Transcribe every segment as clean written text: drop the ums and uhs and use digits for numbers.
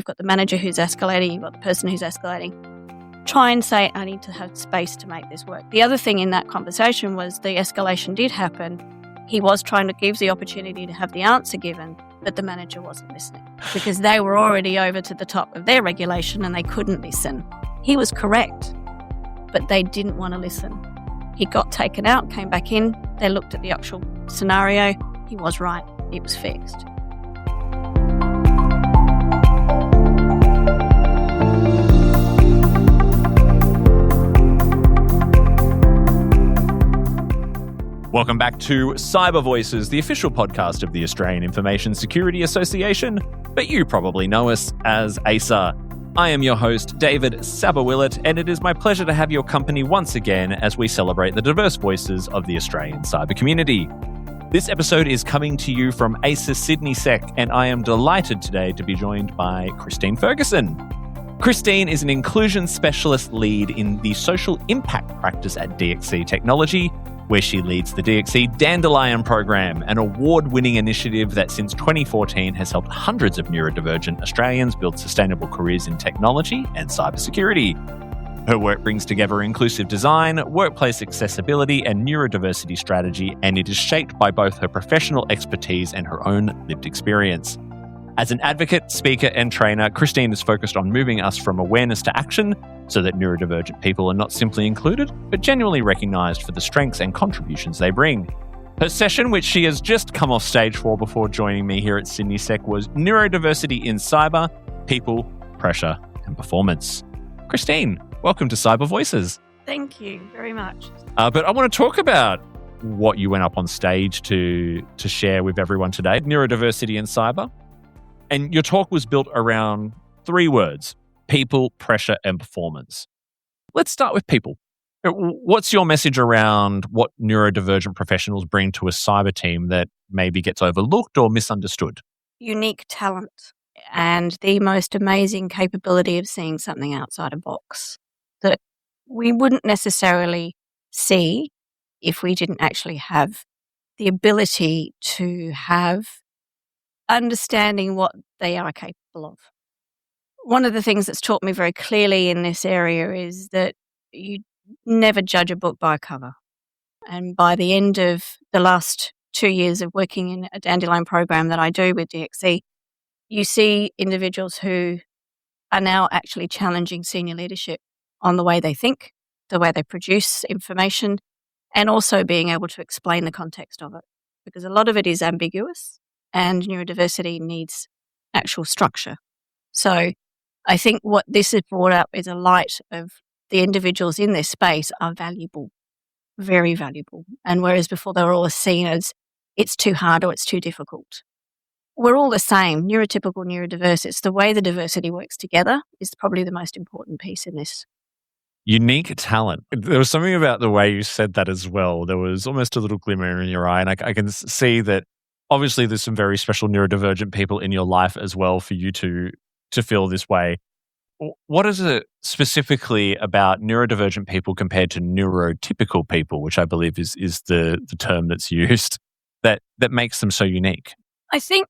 you've got the manager who's escalating, you've got the person who's escalating. Try and say, I need to have space to make this work. The other thing in that conversation was the escalation did happen. He was trying to give the opportunity to have the answer given, but the manager wasn't listening because they were already over to the top of their regulation and they couldn't listen. He was correct, but they didn't want to listen. He got taken out, came back in. They looked at the actual scenario. He was right. It was fixed. Welcome back to Cyber Voices, the official podcast of the Australian Information Security Association, but you probably know us as AISA. I am your host, David Savva-Willett, and it is my pleasure to have your company once again as we celebrate the diverse voices of the Australian cyber community. This episode is coming to you from AISA SydneySec, and I am delighted today to be joined by Christine Ferguson. Christine is an inclusion specialist lead in the social impact practice at DXC Technology, where she leads the DXC Dandelion Program, an award-winning initiative that since 2014 has helped hundreds of neurodivergent Australians build sustainable careers in technology and cybersecurity. Her work brings together inclusive design, workplace accessibility, and neurodiversity strategy, and it is shaped by both her professional expertise and her own lived experience. As an advocate, speaker, and trainer, Christine is focused on moving us from awareness to action so that neurodivergent people are not simply included, but genuinely recognised for the strengths and contributions they bring. Her session, which she has just come off stage for before joining me here at SydneySec, was Neurodiversity in Cyber, People, Pressure, and Performance. Christine, welcome to Cyber Voices. Thank you very much. But I want to talk about what you went up on stage to share with everyone today, neurodiversity in cyber. And your talk was built around 3 words: people, pressure, and performance. Let's start with people. What's your message around what neurodivergent professionals bring to a cyber team that maybe gets overlooked or misunderstood? Unique talent and the most amazing capability of seeing something outside a box that we wouldn't necessarily see if we didn't actually have the ability to have understanding what they are capable of. One of the things that's taught me very clearly in this area is that you never judge a book by a cover. And by the end of the last 2 years of working in a Dandelion program that I do with DXC, you see individuals who are now actually challenging senior leadership on the way they think, the way they produce information, and also being able to explain the context of it. Because a lot of it is ambiguous, and neurodiversity needs actual structure. So I think what this has brought up is a light of the individuals in this space are valuable, very valuable. And whereas before they were all seen as it's too hard or it's too difficult. We're all the same, neurotypical, neurodiverse. It's the way the diversity works together is probably the most important piece in this. Unique talent. There was something about the way you said that as well. There was almost a little glimmer in your eye. And I can see that obviously there's some very special neurodivergent people in your life as well for you to feel this way. What is it specifically about neurodivergent people compared to neurotypical people, which I believe is the term that's used, that makes them so unique? I think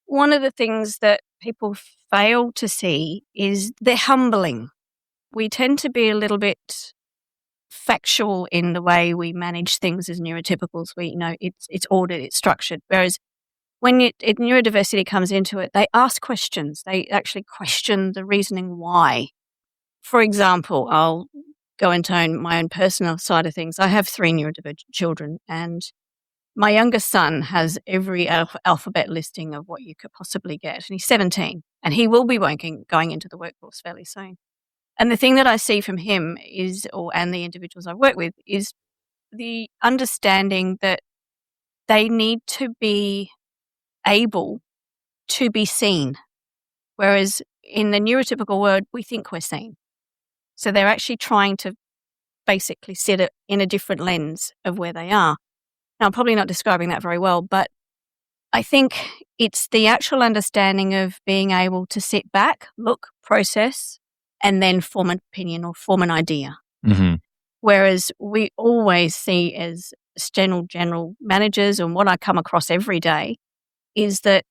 one of the things that people fail to see is they're humbling. We tend to be a little bit factual in the way we manage things as neurotypicals. It's ordered, it's structured. Whereas when neurodiversity comes into it, they ask questions. They actually question the reasoning why. For example, I'll go into my own personal side of things. I have 3 neurodivergent children, and my youngest son has every alphabet listing of what you could possibly get. And he's 17, and he will be going into the workforce fairly soon. And the thing that I see from him and the individuals I work with, is the understanding that they need to be able to be seen. Whereas in the neurotypical world, we think we're seen. So they're actually trying to basically sit in a different lens of where they are. Now, I'm probably not describing that very well, but I think it's the actual understanding of being able to sit back, look, process, and then form an opinion or form an idea. Mm-hmm. Whereas we always see as general managers, and what I come across every day is that,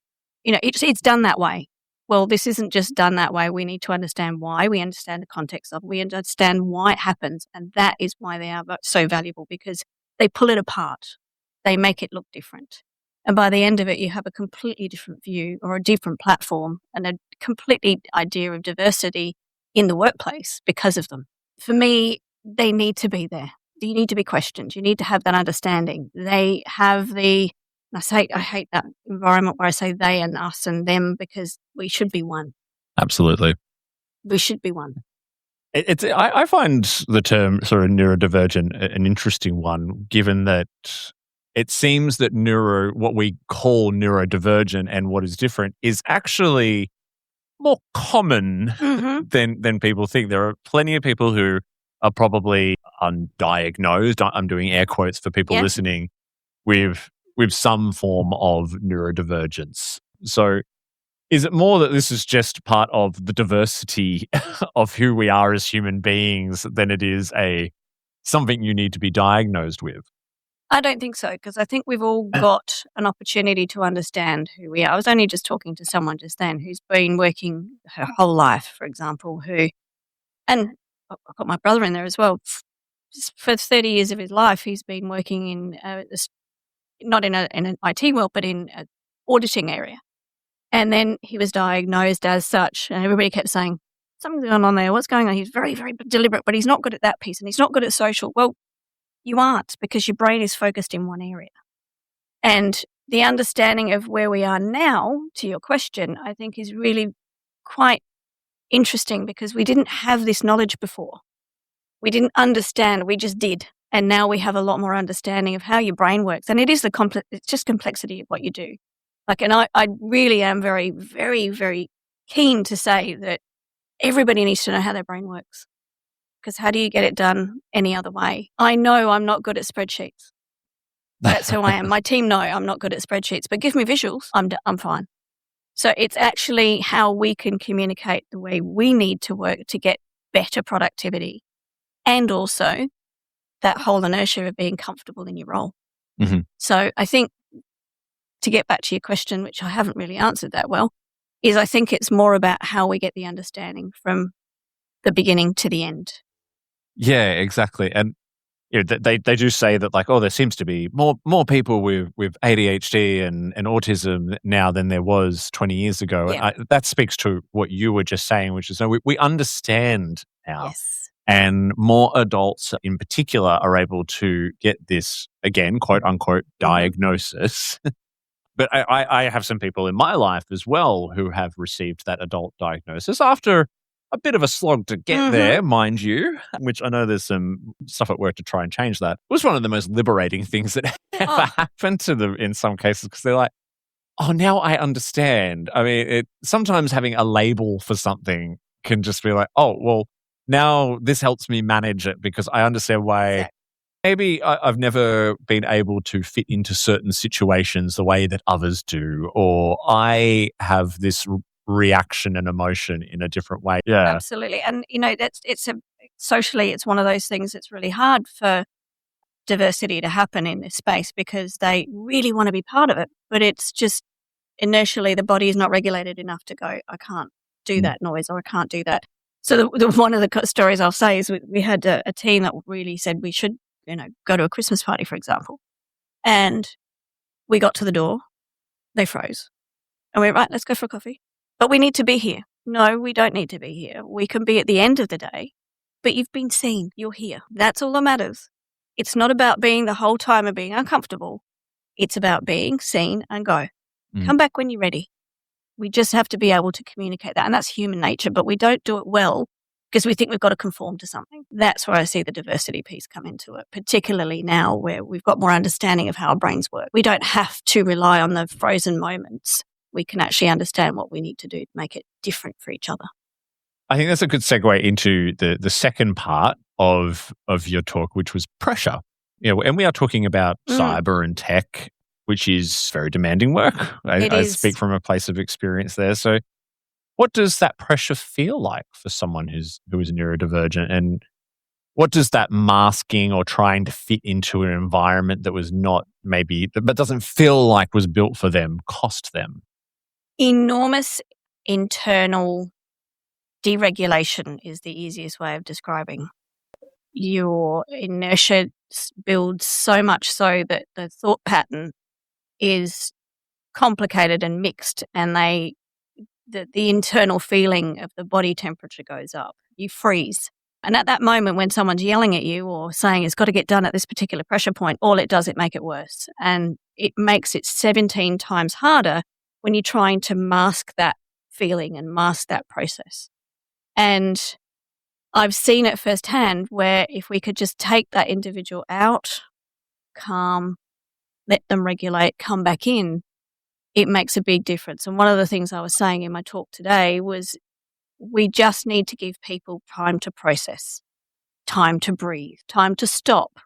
it's done that way. well, this isn't just done that way. We need to understand why. We understand the context of it. We understand why it happens. And that is why they are so valuable, because they pull it apart. They make it look different. And by the end of it, you have a completely different view or a different platform and a completely idea of diversity in the workplace because of them. For me, they need to be there. You need to be questioned. You need to have that understanding. They have I hate that environment where I say they and us and them, because we should be one. Absolutely. We should be one. I find the term sort of neurodivergent an interesting one, given that it seems that what we call neurodivergent and what is different is actually more common than people think. There are plenty of people who are probably undiagnosed, I'm doing air quotes for people listening, with some form of neurodivergence. So is it more that this is just part of the diversity of who we are as human beings than it is something you need to be diagnosed with? I don't think so, because I think we've all got an opportunity to understand who we are. I was only just talking to someone just then who's been working her whole life, for example, and I've got my brother in there as well. For 30 years of his life, he's been working in not in an IT world, but in an auditing area. And then he was diagnosed as such, and everybody kept saying, something's going on there. What's going on? He's very, very deliberate, but he's not good at that piece, and he's not good at social. Well, you aren't, because your brain is focused in one area. And the understanding of where we are now, to your question, I think is really quite interesting, because we didn't have this knowledge before. We didn't understand, we just did. And now we have a lot more understanding of how your brain works. And it is it's just complexity of what you do. And I really am very, very, very keen to say that everybody needs to know how their brain works. Because how do you get it done any other way? I know I'm not good at spreadsheets. That's who I am. My team know I'm not good at spreadsheets, but give me visuals, I'm fine. So it's actually how we can communicate the way we need to work to get better productivity, and also that whole inertia of being comfortable in your role. Mm-hmm. So I think, to get back to your question, which I haven't really answered that well, is I think it's more about how we get the understanding from the beginning to the end. Yeah, exactly. And they do say that, there seems to be more people with ADHD and autism now than there was 20 years ago. Yeah. That speaks to what you were just saying, which is we understand now. Yes. And more adults in particular are able to get this, again, quote unquote, diagnosis. But I have some people in my life as well who have received that adult diagnosis after a bit of a slog to get there, mind you, which I know there's some stuff at work to try and change that. It was one of the most liberating things that ever happened to them in some cases, because they're like, oh, now I understand. I mean, sometimes having a label for something can just be like, oh, well, now this helps me manage it because I understand why maybe I've never been able to fit into certain situations the way that others do, or I have this reaction and emotion in a different way. Yeah, absolutely. And socially, it's one of those things that's really hard for diversity to happen in this space, because they really want to be part of it, but it's just inertially the body is not regulated enough to go, I can't do that noise, or I can't do that. So one of the stories I'll say is we had a team that really said we should, go to a Christmas party, for example. And we got to the door, they froze. And we went, right, let's go for a coffee. But we need to be here. No, we don't need to be here. We can be at the end of the day, but you've been seen. You're here. That's all that matters. It's not about being the whole time and being uncomfortable. It's about being seen and go. Come back when you're ready. We just have to be able to communicate that. And that's human nature, but we don't do it well because we think we've got to conform to something. That's where I see the diversity piece come into it, particularly now where we've got more understanding of how our brains work. We don't have to rely on the frozen moments. We can actually understand what we need to do to make it different for each other. I think that's a good segue into the second part of your talk, which was pressure. And we are talking about cyber and tech, which is very demanding work. I speak from a place of experience there. So what does that pressure feel like for someone who is neurodivergent? And what does that masking or trying to fit into an environment that was not but doesn't feel like was built for them cost them? Enormous internal deregulation is the easiest way of describing. Your inertia builds so much so that the thought pattern is complicated and mixed, and the internal feeling of the body temperature goes up. You freeze. And at that moment when someone's yelling at you or saying it's got to get done at this particular pressure point, all it does, it make it worse. And it makes it 17 times harder when you're trying to mask that feeling and mask that process. And I've seen it firsthand where if we could just take that individual out, calm, let them regulate, come back in, it makes a big difference. And one of the things I was saying in my talk today was we just need to give people time to process, time to breathe, time to stop.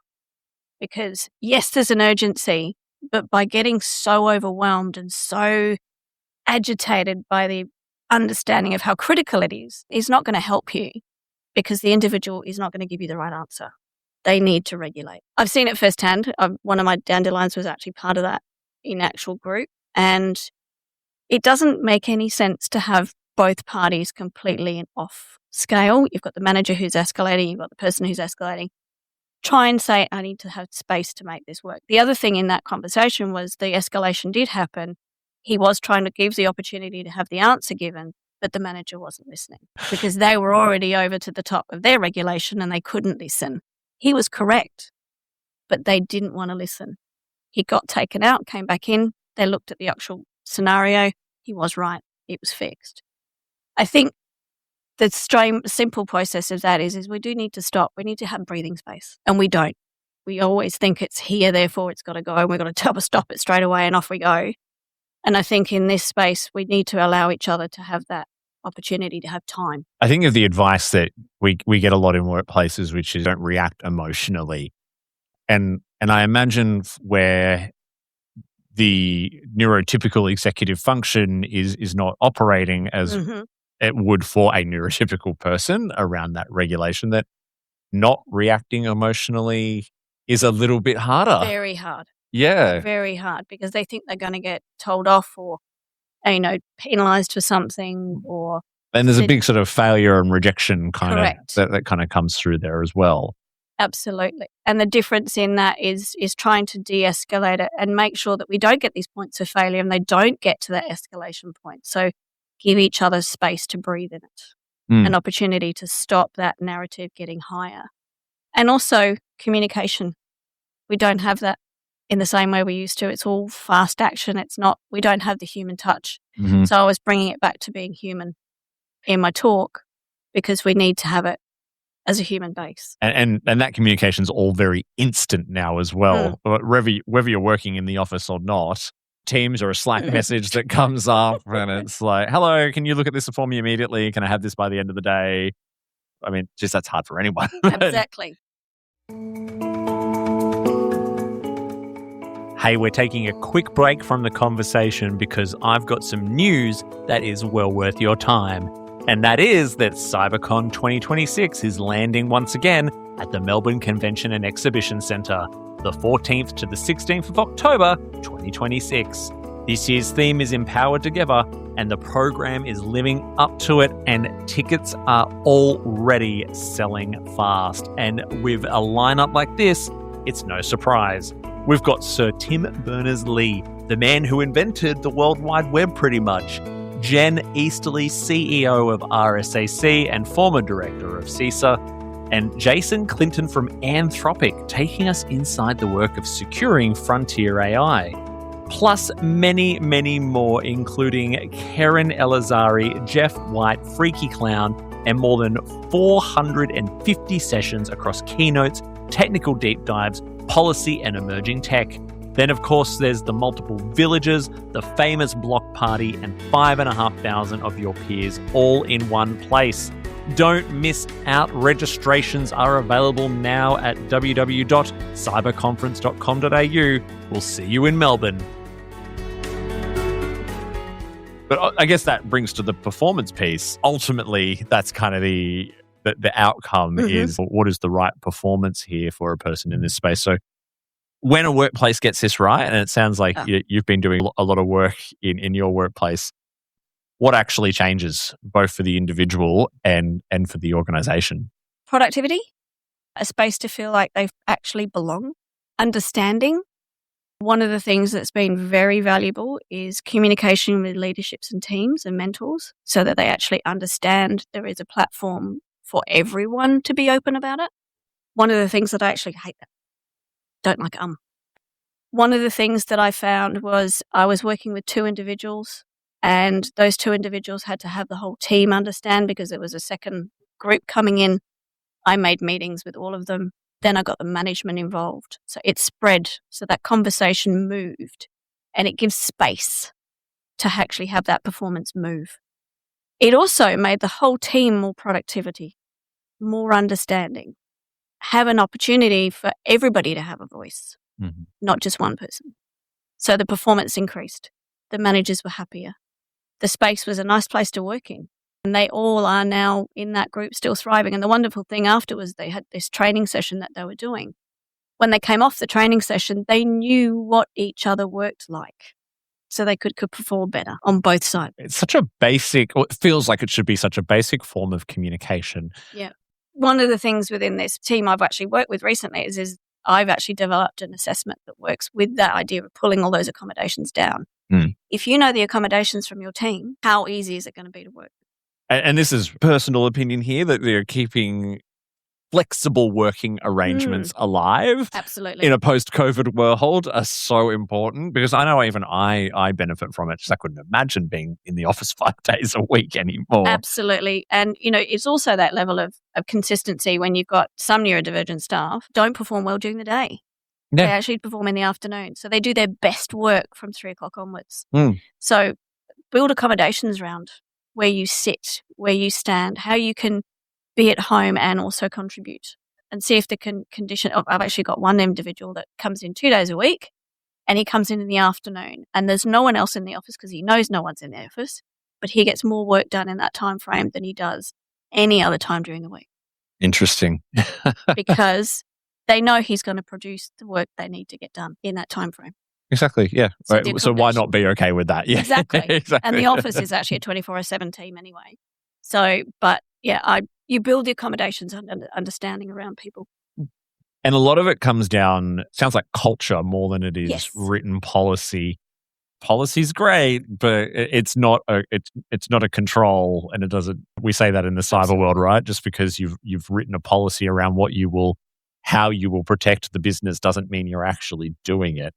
Because yes, there's an urgency, but by getting so overwhelmed and so agitated by the understanding of how critical it is not going to help you, because the individual is not going to give you the right answer. They need to regulate. I've seen it firsthand. One of my dandelions was actually part of that in actual group. And it doesn't make any sense to have both parties completely off scale. You've got the manager who's escalating, you've got the person who's escalating. Try and say, I need to have space to make this work. The other thing in that conversation was the escalation did happen. He was trying to give the opportunity to have the answer given, but the manager wasn't listening because they were already over to the top of their regulation and they couldn't listen. He was correct, but they didn't want to listen. He got taken out, came back in. They looked at the actual scenario. He was right. It was fixed. I think the simple process of that is we do need to stop. We need to have breathing space, and we don't. We always think it's here, therefore it's got to go, and we've got to stop it straight away, and off we go. And I think in this space, we need to allow each other to have that opportunity to have time. I think of the advice that we get a lot in workplaces, which is don't react emotionally. And I imagine where the neurotypical executive function is not operating as it would for a neurotypical person around that regulation, that not reacting emotionally is a little bit harder. Very hard. Yeah. Very hard, because they think they're going to get told off or, penalized for something, or. And there's a big sort of failure and rejection kind Correct. of that kind of comes through there as well. Absolutely. And the difference in that is trying to de-escalate it and make sure that we don't get these points of failure and they don't get to that escalation point. So give each other space to breathe in it, an opportunity to stop that narrative getting higher. And also communication. We don't have that in the same way we used to. It's all fast action. We don't have the human touch. Mm-hmm. So I was bringing it back to being human in my talk, because we need to have it as a human base. And that communication is all very instant now as well. Whether you're working in the office or not, Teams or a Slack message that comes up and it's like, hello, can you look at this for me immediately? Can I have this by the end of the day? I mean, just that's hard for anyone. Exactly. Hey, we're taking a quick break from the conversation because I've got some news that is well worth your time. And that is that CyberCon 2026 is landing once again at the Melbourne Convention and Exhibition Centre, the 14th to the 16th of October 2026. This year's theme is Empowered Together, and the program is living up to it, and tickets are already selling fast. And with a lineup like this, it's no surprise. We've got Sir Tim Berners-Lee, the man who invented the World Wide Web pretty much, Jen Easterly, CEO of RSAC and former director of CISA, and Jason Clinton from Anthropic, taking us inside the work of securing frontier AI. Plus many, many more, including Karen Elazari, Jeff White, Freaky Clown, and more than 450 sessions across keynotes, technical deep dives, policy, and emerging tech. Then, of course, there's the multiple villages, the famous block party, and 5,500 of your peers all in one place. Don't miss out. Registrations are available now at www.cyberconference.com.au. We'll see you in Melbourne. But I guess that brings to the performance piece. Ultimately, that's kind of the outcome is what is the right performance here for a person in this space. So when a workplace gets this right, and it sounds like you've been doing a lot of work in your workplace, what actually changes both for the individual and for the organization? Productivity, a space to feel like they actually belong. Understanding. One of the things that's been very valuable is communication with leaderships and teams and mentors so that they actually understand there is a platform for everyone to be open about it. One of the things that I actually hate that. Don't like One of the things that I found was I was working with 2 individuals, and those 2 individuals had to have the whole team understand because there was a second group coming in. I made meetings with all of them. Then I got the management involved. So it spread. So that conversation moved, and it gives space to actually have that performance move. It also made the whole team more productivity, more understanding, have an opportunity for everybody to have a voice, not just one person. So the performance increased. The managers were happier. The space was a nice place to work in. And they all are now in that group still thriving. And the wonderful thing afterwards, they had this training session that they were doing. When they came off the training session, they knew what each other worked like. So they could perform better on both sides. It's such a basic, or it feels like it should be such a basic form of communication. Yeah. One of the things within this team I've actually worked with recently is I've actually developed an assessment that works with that idea of pulling all those accommodations down. If you know the accommodations from your team, how easy is it going to be to work? And this is personal opinion here, that they're keeping flexible working arrangements alive. Absolutely. In a post-COVID world are so important, because I know even I benefit from it. Just I couldn't imagine being in the office 5 days a week anymore. Absolutely. And, it's also that level of consistency when you've got some neurodivergent staff don't perform well during the day. Yeah. They actually perform in the afternoon. So they do their best work from 3 o'clock onwards. So build accommodations around where you sit, where you stand, how you can be at home and also contribute, and see if the condition. I've actually got one individual that comes in 2 days a week, and he comes in the afternoon, and there's no one else in the office because he knows no one's in the office, but he gets more work done in that time frame than he does any other time during the week. Interesting. Because they know he's going to produce the work they need to get done in that time frame. Exactly, yeah. So why not be okay with that? Yeah. Exactly. And the office is actually a 24/7 team anyway. So, but yeah, you build the accommodations and understanding around people. And a lot of it comes down, sounds like culture more than it is written policy. Policy's great, but it's not a control, and it doesn't. We say that in the cyber world, right? Just because you've written a policy around how you will protect the business doesn't mean you're actually doing it.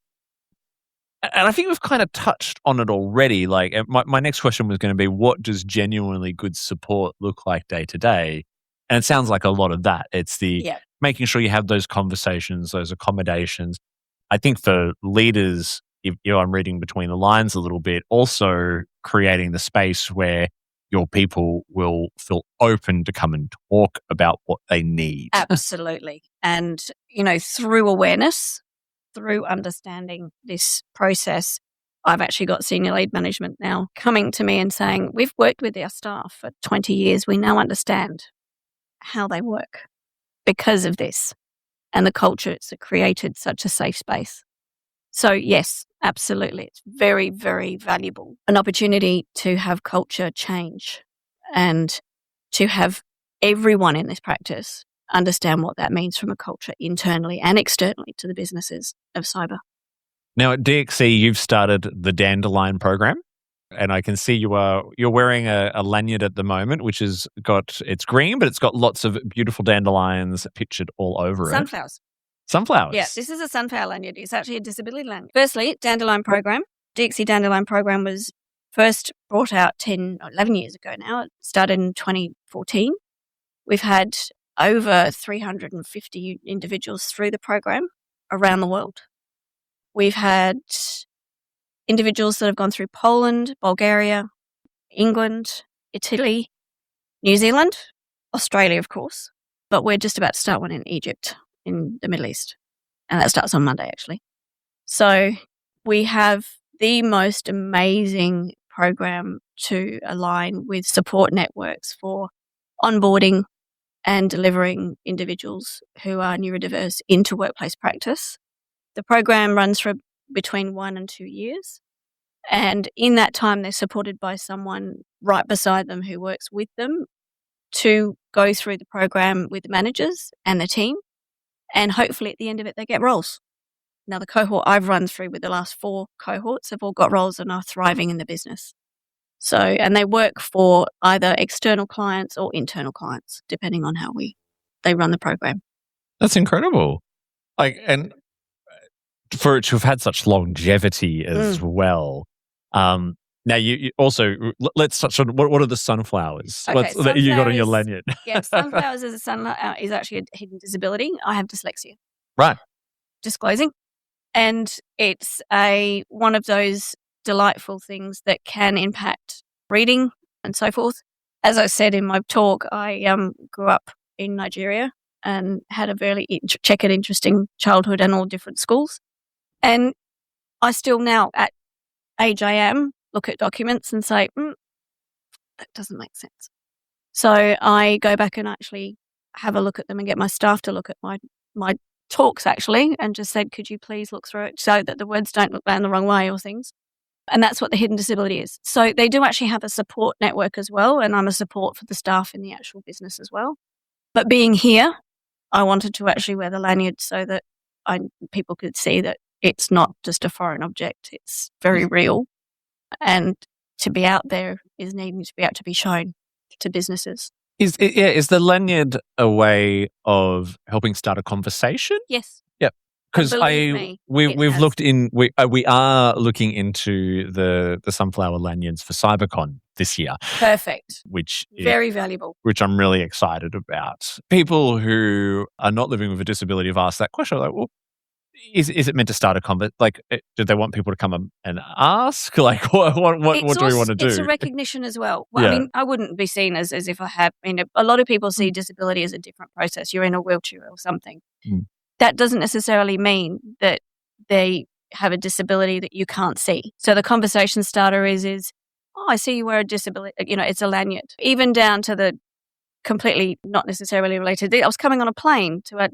And I think we've kind of touched on it already. Like, my next question was going to be, what does genuinely good support look like day to day? And it sounds like a lot of that. It's the making sure you have those conversations, those accommodations. I think for leaders, if I'm reading between the lines a little bit, also creating the space where your people will feel open to come and talk about what they need. Absolutely. And, through awareness, through understanding this process, I've actually got senior lead management now coming to me and saying, we've worked with our staff for 20 years. We now understand how they work because of this and the culture it's created such a safe space. So yes, absolutely. It's very, very valuable. An opportunity to have culture change and to have everyone in this practice understand what that means from a culture internally and externally to the businesses of cyber. Now at DXC, you've started the Dandelion Program, and I can see you're wearing a lanyard at the moment, which it's green, but it's got lots of beautiful dandelions pictured all over Sunflowers. Sunflowers. Yeah, this is a sunflower lanyard. It's actually a disability lanyard. Firstly, Dandelion Program. DXC Dandelion Program was first brought out 11 years ago now. It started in 2014. We've had over 350 individuals through the program around the world. We've had individuals that have gone through Poland, Bulgaria, England, Italy, New Zealand, Australia, of course. But we're just about to start one in Egypt, in the Middle East. And that starts on Monday, actually. So we have the most amazing program to align with support networks for onboarding and delivering individuals who are neurodiverse into workplace practice. The program runs for between 1 and 2 years. And in that time, they're supported by someone right beside them who works with them to go through the program with the managers and the team. And hopefully at the end of it, they get roles. Now, the cohort I've run through with the last 4 cohorts have all got roles and are thriving in the business. So, and they work for either external clients or internal clients, depending on how they run the program. That's incredible. And for it to have had such longevity as well. Now, you also, let's touch on what are the sunflowers? Okay, that you got on your lanyard? Yeah, sunflowers is actually a hidden disability. I have dyslexia. Right. Disclosing. And it's one of those delightful things that can impact reading and so forth. As I said in my talk, I grew up in Nigeria and had a very checkered, interesting childhood and all different schools. And I still now, at age I am, look at documents and say, that doesn't make sense. So I go back and actually have a look at them and get my staff to look at my talks actually and just said, could you please look through it so that the words don't land the wrong way or things. And that's what the hidden disability is. So they do actually have a support network as well, and I'm a support for the staff in the actual business as well. But being here, I wanted to actually wear the lanyard so that people could see that it's not just a foreign object, it's very real. And to be out there is needing to be out to be shown to businesses. Is the lanyard a way of helping start a conversation? Yes. Yep. Because we are looking into the sunflower lanyards for CyberCon this year. Perfect. Very valuable. Which I'm really excited about. People who are not living with a disability have asked that question, like, well, is it meant to start a conversation? Like, do they want people to come and ask? Like, what do we want to do? It's a recognition as well. Well, yeah. I mean, I wouldn't be seen as if I have. I mean, a lot of people see disability as a different process. You're in a wheelchair or something. That doesn't necessarily mean that they have a disability that you can't see. So the conversation starter is I see you wear a disability. It's a lanyard. Even down to the completely not necessarily related. I was coming on a plane to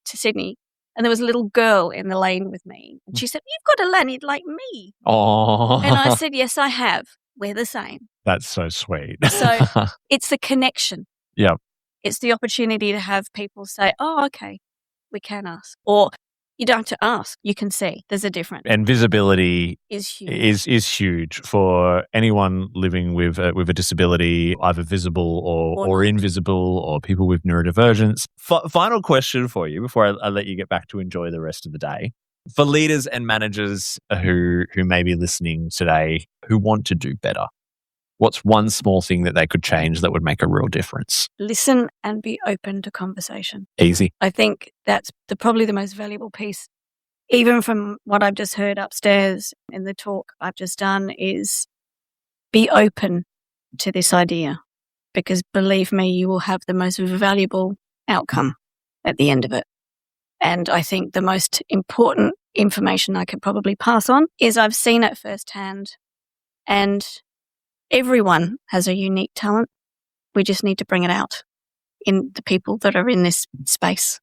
Sydney. And there was a little girl in the lane with me. And she said, you've got a lanyard like me. Oh. And I said, yes, I have. We're the same. That's so sweet. So it's the connection. Yeah. It's the opportunity to have people say, oh, okay, we can ask. Or you don't have to ask. You can see. There's a difference. And visibility is huge. Is huge for anyone living with a disability, either visible or invisible, or people with neurodivergence. Final question for you before I let you get back to enjoy the rest of the day. For leaders and managers who may be listening today who want to do better, what's one small thing that they could change that would make a real difference? Listen and be open to conversation. Easy. I think that's probably the most valuable piece, even from what I've just heard upstairs in the talk I've just done, is be open to this idea, because believe me, you will have the most valuable outcome at the end of it. And I think the most important information I could probably pass on is I've seen it firsthand, and everyone has a unique talent. We just need to bring it out in the people that are in this space.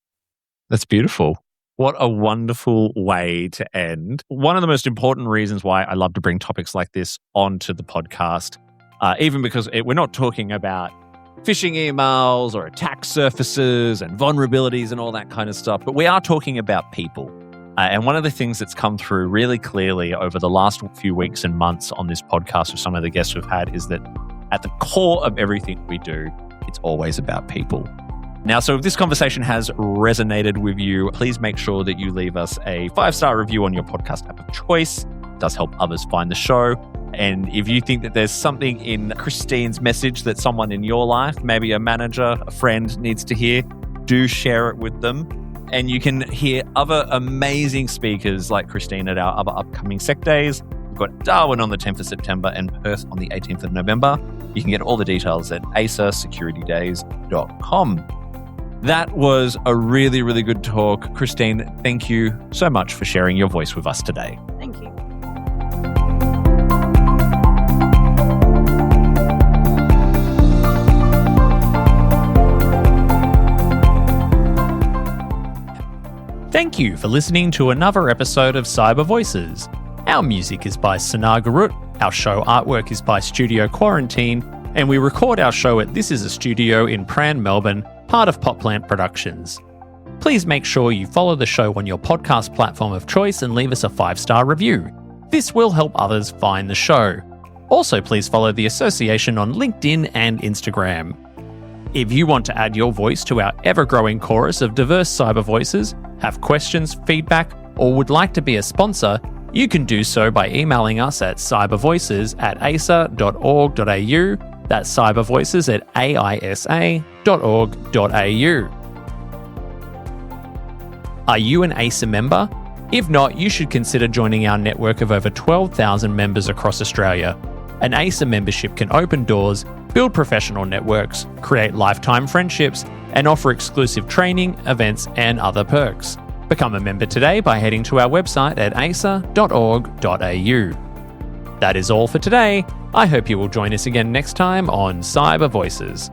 That's beautiful. What a wonderful way to end. One of the most important reasons why I love to bring topics like this onto the podcast, even because we're not talking about phishing emails or attack surfaces and vulnerabilities and all that kind of stuff, but we are talking about people. And one of the things that's come through really clearly over the last few weeks and months on this podcast with some of the guests we've had is that at the core of everything we do, it's always about people. Now, so if this conversation has resonated with you, please make sure that you leave us a 5-star review on your podcast app of choice. It does help others find the show. And if you think that there's something in Christine's message that someone in your life, maybe a manager, a friend, needs to hear, do share it with them. And you can hear other amazing speakers like Christine at our other upcoming SEC days. We've got Darwin on the 10th of September and Perth on the 18th of November. You can get all the details at aisasecuritydays.com. That was a really, really good talk. Christine, thank you so much for sharing your voice with us today. Thank you. Thank you for listening to another episode of Cyber Voices. Our music is by Sonar Garut, our show artwork is by Studio Quarantine, and we record our show at This Is a Studio in Pran, Melbourne, part of Popplant Productions. Please make sure you follow the show on your podcast platform of choice and leave us a 5-star review. This will help others find the show. Also, please follow the association on LinkedIn and Instagram. If you want to add your voice to our ever-growing chorus of diverse cyber voices, have questions, feedback, or would like to be a sponsor, you can do so by emailing us at cybervoices@aisa.org.au. That's cybervoices@aisa.org.au. Are you an AISA member? If not, you should consider joining our network of over 12,000 members across Australia. An AISA membership can open doors, build professional networks, create lifetime friendships, and offer exclusive training, events, and other perks. Become a member today by heading to our website at aisa.org.au. That is all for today. I hope you will join us again next time on Cyber Voices.